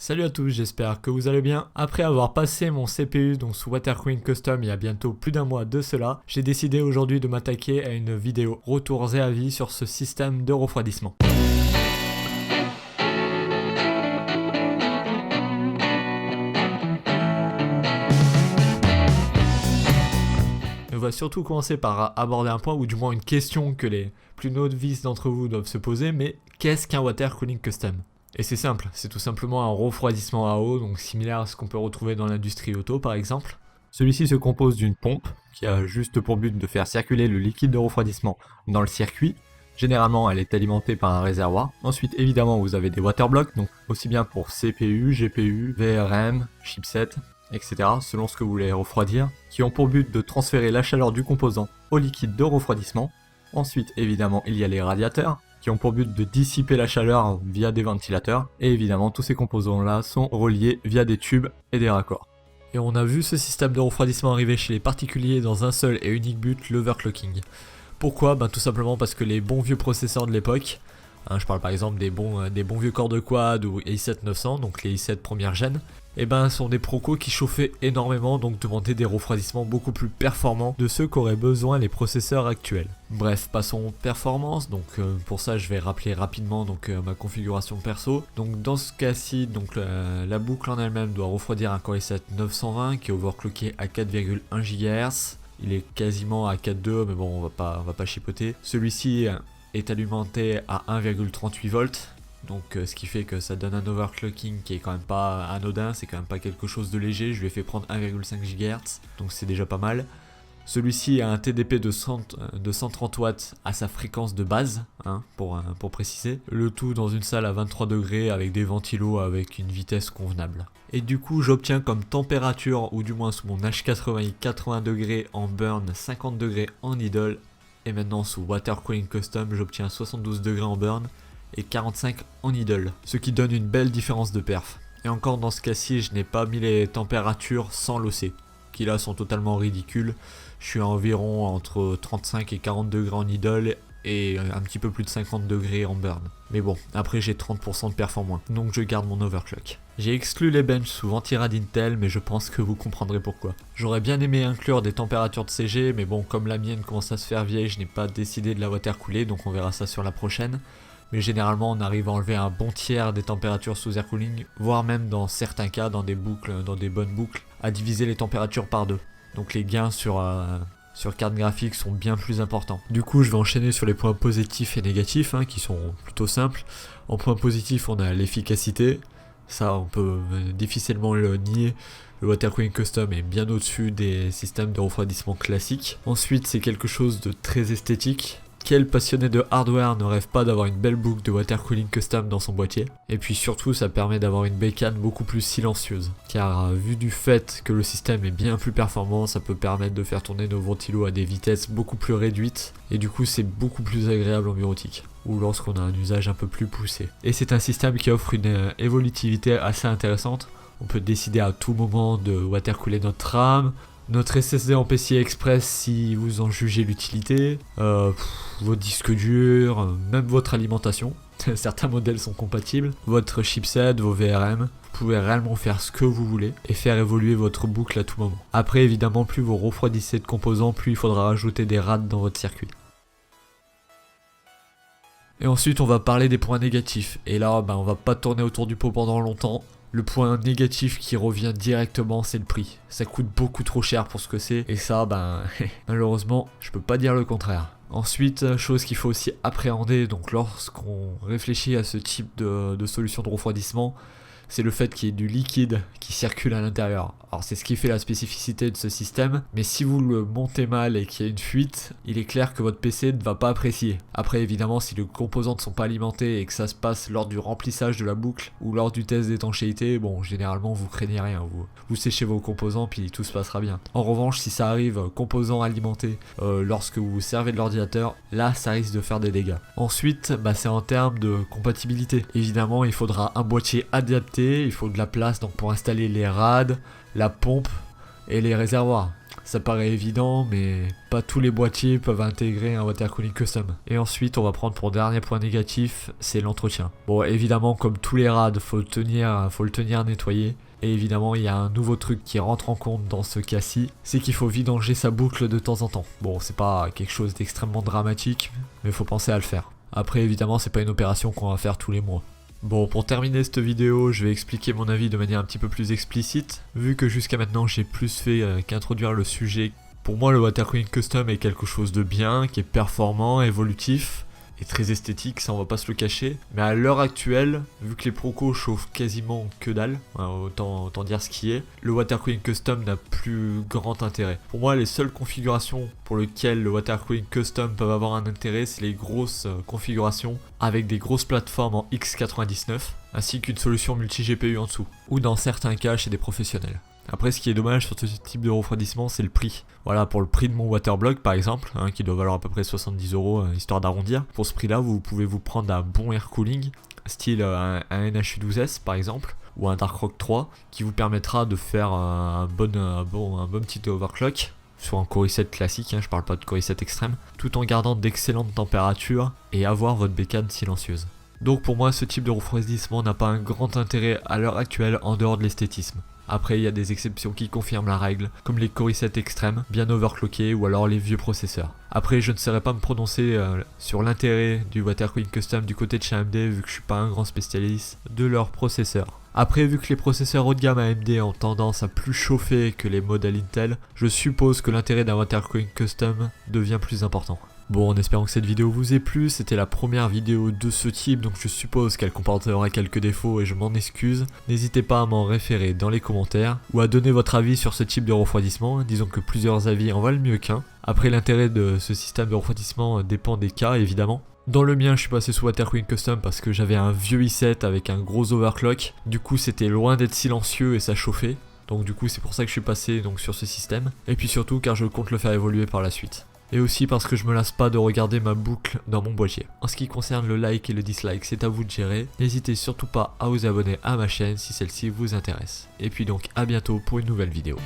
Salut à tous, j'espère que vous allez bien. Après avoir passé mon CPU donc sous Water Cooling Custom il y a bientôt plus d'un mois de cela, j'ai décidé aujourd'hui de m'attaquer à une vidéo retours et avis sur ce système de refroidissement. On va surtout commencer par aborder un point, ou du moins une question que les plus novices d'entre vous doivent se poser, mais qu'est-ce qu'un Water Cooling Custom ? Et c'est simple, c'est tout simplement un refroidissement à eau, donc similaire à ce qu'on peut retrouver dans l'industrie auto par exemple. Celui-ci se compose d'une pompe qui a juste pour but de faire circuler le liquide de refroidissement dans le circuit. Généralement, elle est alimentée par un réservoir. Ensuite, évidemment, vous avez des waterblocks, donc aussi bien pour CPU, GPU, VRM, chipset, etc., selon ce que vous voulez refroidir, qui ont pour but de transférer la chaleur du composant au liquide de refroidissement. Ensuite, évidemment, il y a les radiateurs, qui ont pour but de dissiper la chaleur via des ventilateurs, et évidemment tous ces composants-là sont reliés via des tubes et des raccords. Et on a vu ce système de refroidissement arriver chez les particuliers dans un seul et unique but, l'overclocking. Pourquoi ? Tout simplement parce que les bons vieux processeurs de l'époque, je parle par exemple des bons vieux Core de Quad ou i7-900, donc les i7 première gêne, sont des procos qui chauffaient énormément, donc demandaient des refroidissements beaucoup plus performants de ceux qu'auraient besoin les processeurs actuels. Bref, passons aux performances. Donc pour ça, je vais rappeler rapidement ma configuration perso. Donc dans ce cas-ci, la boucle en elle-même doit refroidir un Core i7 920 qui est overclocké à 4,1 GHz. Il est quasiment à 4.2, mais bon, on va pas chipoter. Celui-ci est alimenté à 1,38 volts. Donc ce qui fait que ça donne un overclocking qui est quand même pas anodin, c'est quand même pas quelque chose de léger. Je lui ai fait prendre 1,5 GHz, donc c'est déjà pas mal. Celui-ci a un TDP de 130 watts à sa fréquence de base, pour préciser. Le tout dans une salle à 23 degrés avec des ventilos avec une vitesse convenable. Et du coup j'obtiens comme température, ou du moins sous mon H80i 80 degrés en burn, 50 degrés en idle. Et maintenant sous Water Cooling Custom j'obtiens 72 degrés en burn et 45 en idle, ce qui donne une belle différence de perf. Et encore dans ce cas-ci, je n'ai pas mis les températures sans l'OC, qui là sont totalement ridicules. Je suis à environ entre 35 et 40 degrés en idle et un petit peu plus de 50 degrés en burn. Mais bon, après j'ai 30% de perf en moins, donc je garde mon overclock. J'ai exclu les benches sous Ventirad Intel, mais je pense que vous comprendrez pourquoi. J'aurais bien aimé inclure des températures de CG, mais bon, comme la mienne commence à se faire vieille, je n'ai pas décidé de la water cooler, donc on verra ça sur la prochaine. Mais généralement on arrive à enlever un bon tiers des températures sous air cooling, voire même dans certains cas, dans des bonnes boucles, à diviser les températures par deux. Donc les gains sur carte graphique sont bien plus importants. Du coup je vais enchaîner sur les points positifs et négatifs, qui sont plutôt simples. En point positif on a l'efficacité, ça on peut difficilement le nier. Le Water Cooling Custom est bien au-dessus des systèmes de refroidissement classiques. Ensuite c'est quelque chose de très esthétique. Quel passionné de hardware ne rêve pas d'avoir une belle boucle de Water Cooling Custom dans son boîtier? Et puis surtout ça permet d'avoir une bécane beaucoup plus silencieuse, car vu du fait que le système est bien plus performant, ça peut permettre de faire tourner nos ventilos à des vitesses beaucoup plus réduites, et du coup c'est beaucoup plus agréable en bureautique, ou lorsqu'on a un usage un peu plus poussé. Et c'est un système qui offre une évolutivité assez intéressante. On peut décider à tout moment de water cooler notre RAM, notre SSD en PCI Express si vous en jugez l'utilité, votre disque dur, même votre alimentation. Certains modèles sont compatibles, votre chipset, vos VRM. Vous pouvez réellement faire ce que vous voulez et faire évoluer votre boucle à tout moment. Après évidemment, plus vous refroidissez de composants, plus il faudra rajouter des rades dans votre circuit. Et ensuite on va parler des points négatifs. Et là on va pas tourner autour du pot pendant longtemps. Le point négatif qui revient directement, c'est le prix. Ça coûte beaucoup trop cher pour ce que c'est, et ça, malheureusement, je peux pas dire le contraire. Ensuite, chose qu'il faut aussi appréhender, donc lorsqu'on réfléchit à ce type de solution de refroidissement, c'est le fait qu'il y ait du liquide qui circule à l'intérieur. Alors c'est ce qui fait la spécificité de ce système, mais si vous le montez mal et qu'il y a une fuite, il est clair que votre PC ne va pas apprécier. Après évidemment, si les composants ne sont pas alimentés et que ça se passe lors du remplissage de la boucle ou lors du test d'étanchéité, généralement vous craignez rien, vous séchez vos composants puis tout se passera bien. En revanche, si ça arrive composants alimentés lorsque vous vous servez de l'ordinateur, là ça risque de faire des dégâts. Ensuite, c'est en termes de compatibilité. Évidemment, il faudra un boîtier adapté, il faut de la place donc pour installer les rades, la pompe et les réservoirs. Ça paraît évident, mais pas tous les boîtiers peuvent intégrer un water cooling custom. Et ensuite, on va prendre pour dernier point négatif, c'est l'entretien. Bon, évidemment, comme tous les rades, faut le tenir nettoyé. Et évidemment, il y a un nouveau truc qui rentre en compte dans ce cas-ci, c'est qu'il faut vidanger sa boucle de temps en temps. Bon, c'est pas quelque chose d'extrêmement dramatique, mais faut penser à le faire. Après, évidemment, c'est pas une opération qu'on va faire tous les mois. Bon, pour terminer cette vidéo, je vais expliquer mon avis de manière un petit peu plus explicite. Vu que jusqu'à maintenant, j'ai plus fait qu'introduire le sujet. Pour moi, le water cooling custom est quelque chose de bien, qui est performant, évolutif et très esthétique, ça on va pas se le cacher. Mais à l'heure actuelle, vu que les Proco chauffent quasiment que dalle, autant dire ce qui est, le water cooling custom n'a plus grand intérêt. Pour moi, les seules configurations pour lesquelles le water cooling custom peuvent avoir un intérêt, c'est les grosses configurations avec des grosses plateformes en x99, ainsi qu'une solution multi-GPU en dessous, ou dans certains cas chez des professionnels. Après, ce qui est dommage sur ce type de refroidissement, c'est le prix. Voilà, pour le prix de mon waterblock par exemple, qui doit valoir à peu près 70 €, histoire d'arrondir. Pour ce prix-là, vous pouvez vous prendre un bon air cooling, style un NHU12S par exemple, ou un Darkrock 3, qui vous permettra de faire un bon petit overclock sur un Core i7 classique, je parle pas de Core i7 extrême, tout en gardant d'excellentes températures et avoir votre bécane silencieuse. Donc pour moi, ce type de refroidissement n'a pas un grand intérêt à l'heure actuelle en dehors de l'esthétisme. Après, il y a des exceptions qui confirment la règle, comme les Core i7 extrêmes, bien overclockés, ou alors les vieux processeurs. Après, je ne saurais pas me prononcer sur l'intérêt du water cooling custom du côté de chez AMD, vu que je suis pas un grand spécialiste de leurs processeurs. Après, vu que les processeurs haut de gamme AMD ont tendance à plus chauffer que les modèles Intel, je suppose que l'intérêt d'un water cooling custom devient plus important. Bon, en espérant que cette vidéo vous ait plu, c'était la première vidéo de ce type, donc je suppose qu'elle comportera quelques défauts et je m'en excuse. N'hésitez pas à m'en référer dans les commentaires, ou à donner votre avis sur ce type de refroidissement, disons que plusieurs avis en valent mieux qu'un. Après, l'intérêt de ce système de refroidissement dépend des cas, évidemment. Dans le mien, je suis passé sous water cooling custom parce que j'avais un vieux i7 avec un gros overclock, du coup c'était loin d'être silencieux et ça chauffait. Donc du coup c'est pour ça que je suis passé sur ce système, et puis surtout car je compte le faire évoluer par la suite. Et aussi parce que je me lasse pas de regarder ma boucle dans mon boîtier. En ce qui concerne le like et le dislike, c'est à vous de gérer. N'hésitez surtout pas à vous abonner à ma chaîne si celle-ci vous intéresse. Et puis donc à bientôt pour une nouvelle vidéo.